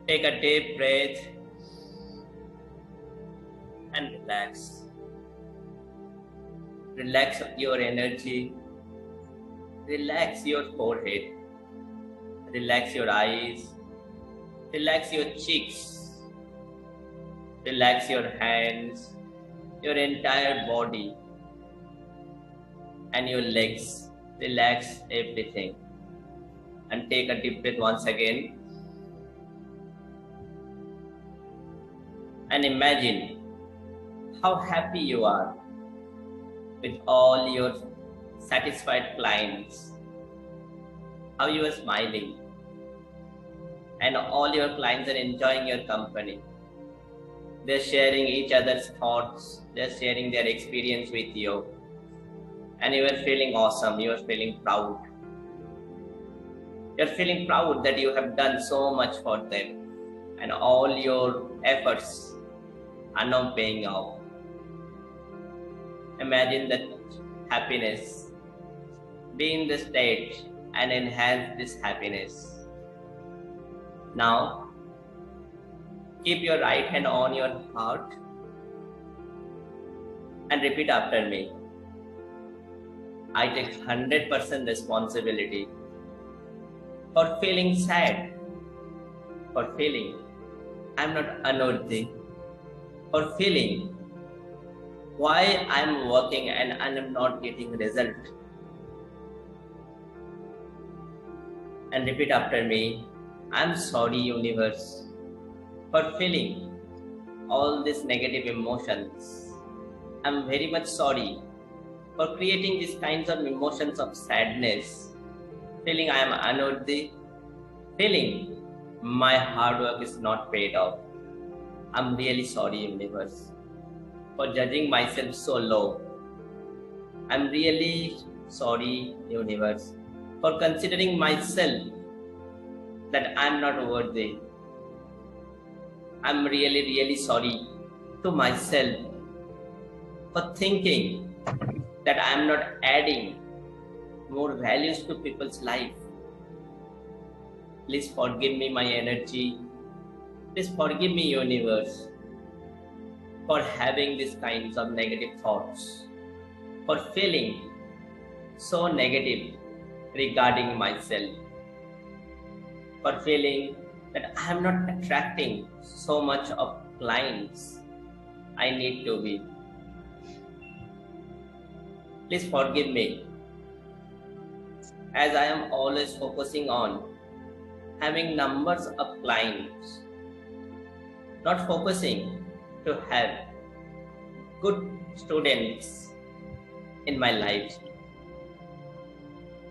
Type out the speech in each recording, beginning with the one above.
Take a deep breath and relax. Relax your energy. Relax your forehead. Relax your eyes. Relax your cheeks. Relax your hands, your entire body, and your legs. Relax everything. And take a deep breath once again. And imagine how happy you are with all your satisfied clients, how you are smiling, and all your clients are enjoying your company. They're sharing each other's thoughts, they're sharing their experience with you, and you are feeling awesome, you are feeling proud. You're feeling proud that you have done so much for them, and all your efforts are now paying off. Imagine that happiness. Be in the state and enhance this happiness. Now, keep your right hand on your heart and repeat after me. I take 100% responsibility for feeling sad, for feeling I'm not unworthy, for feeling why I'm working and I'm not getting result. And repeat after me. I'm sorry, universe, for feeling all these negative emotions. I'm very much sorry for creating these kinds of emotions of sadness, feeling I am unworthy, feeling my hard work is not paid off. I'm really sorry, universe, for judging myself so low. I'm really sorry, universe, for considering myself that I'm not worthy. I'm really sorry to myself for thinking that I'm not adding more values to people's life. Please forgive me my energy. Please forgive me, universe, for having these kinds of negative thoughts, for feeling so negative regarding myself, for feeling that I am not attracting so much of clients I need to be. Please forgive me, as I am always focusing on having numbers of clients, not focusing to have good students in my life.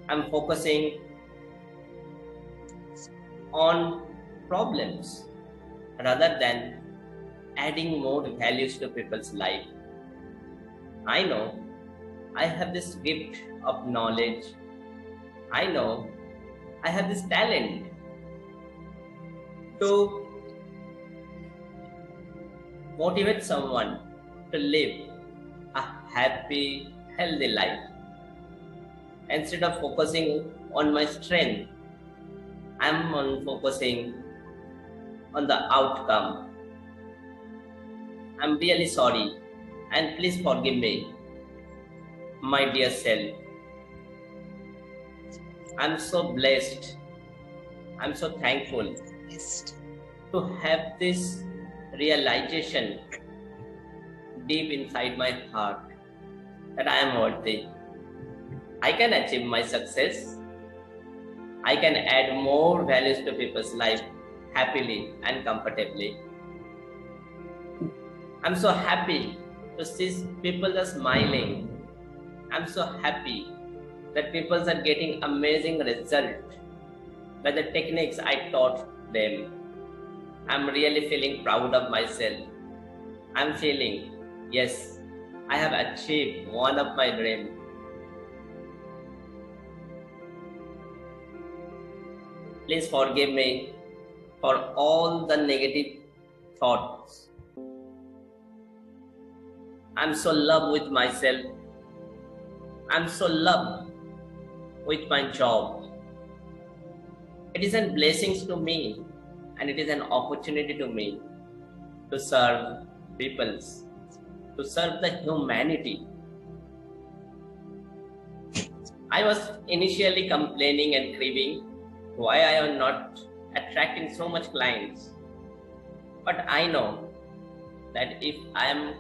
I'm focusing on problems rather than adding more values to people's life. I know I have this gift of knowledge. I know I have this talent to motivate someone to live a happy, healthy life. Instead of focusing on my strength, I'm focusing on the outcome. I'm really sorry, and please forgive me, my dear self. I'm so blessed. I'm so thankful to have this realization deep inside my heart that I am worthy. I can achieve my success. I can add more values to people's life happily and comfortably. I'm so happy to see people are smiling. I'm so happy that people are getting amazing results by the techniques I taught them. I'm really feeling proud of myself. I'm feeling, yes, I have achieved one of my dreams. Please forgive me for all the negative thoughts. I'm so in love with myself. I'm so in love with my job. It is a blessing to me and it is an opportunity to me to serve peoples, to serve the humanity. I was initially complaining and grieving why I am not attracting so much clients. But I know that if I am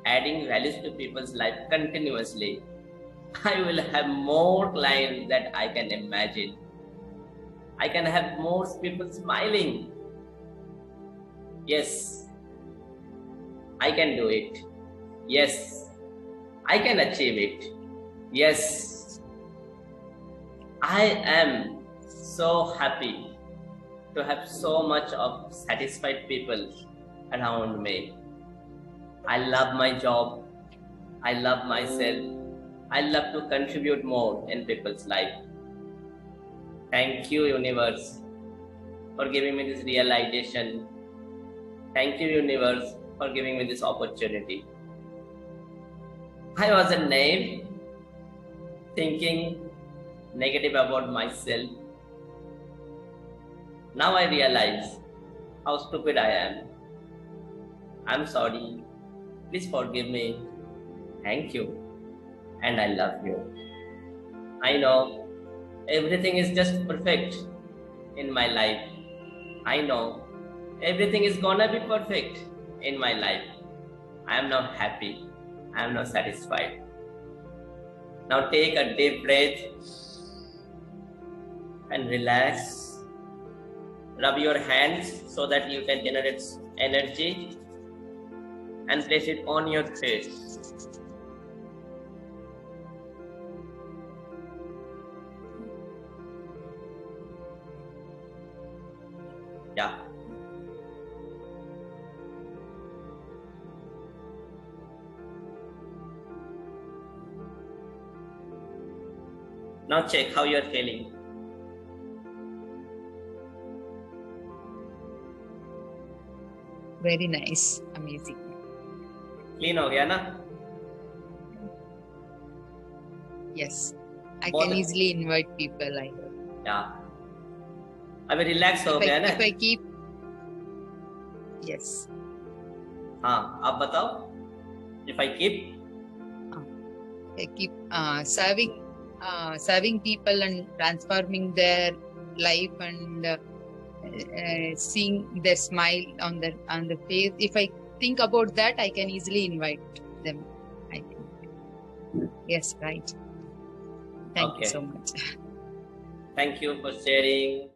adding values to people's life continuously, I will have more clients that I can imagine. I can have more people smiling. Yes, I can do it. Yes, I can achieve it. Yes, I am so happy to have so much of satisfied people around me. I love my job. I love myself. I love to contribute more in people's life. Thank you, universe, for giving me this realization. Thank you, universe, for giving me this opportunity. I was a naive, thinking negative about myself. Now I realize how stupid I am. I'm sorry. Please forgive me. Thank you. And I love you. I know everything is just perfect in my life. I know everything is gonna be perfect in my life. I am now happy. I am now satisfied. Now take a deep breath and relax. Rub your hands so that you can generate energy and place it on your face. Yeah. Now check how you are feeling. Very nice. Amazing. Clean हो गया ना? Yes. I बहुत can easily invite people. I know. Yeah. अभी relax हो गया ना? If I keep. Yes. हाँ, आप बताओ. If I keep. I keep serving people and transforming their life and seeing their smile on the face. If I think about that, I can easily invite them. I think. Yes, right. Thank you so much. Thank you for sharing.